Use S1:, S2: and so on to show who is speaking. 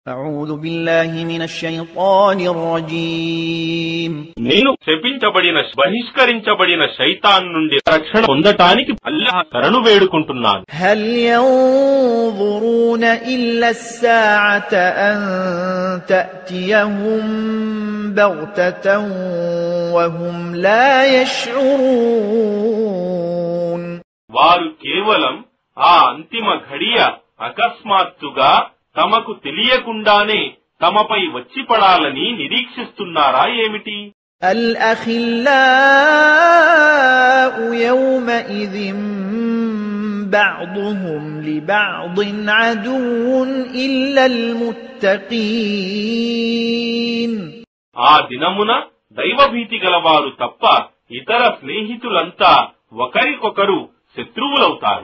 S1: أعوذ بالله من الشيطان الرجيم
S2: నేను శపించబడిన బహిష్కరించబడిన శైతాన్ నుండి రక్షణ పొందటానికి అల్లాహ్ శరణు వేడుకుంటున్నాను.
S1: هل ينظرون إلا الساعة أن تأتيهم بغتة وهم لا يشعرون
S2: వారు కేవలం ఆ అంతిమ ఘడియ అకస్మాత్తుగా తమకు తెలియకుండానే తమపై వచ్చి పడాలని నిరీక్షిస్తున్నారా ఏమిటి?
S1: الأخلاء يومئذ بعضهم لبعض عدو إلا المتقين
S2: ఆ దినమున దైవభీతి గలవారు తప్ప ఇతర స్నేహితులంతా ఒకరికొకరు శత్రువులవుతారు.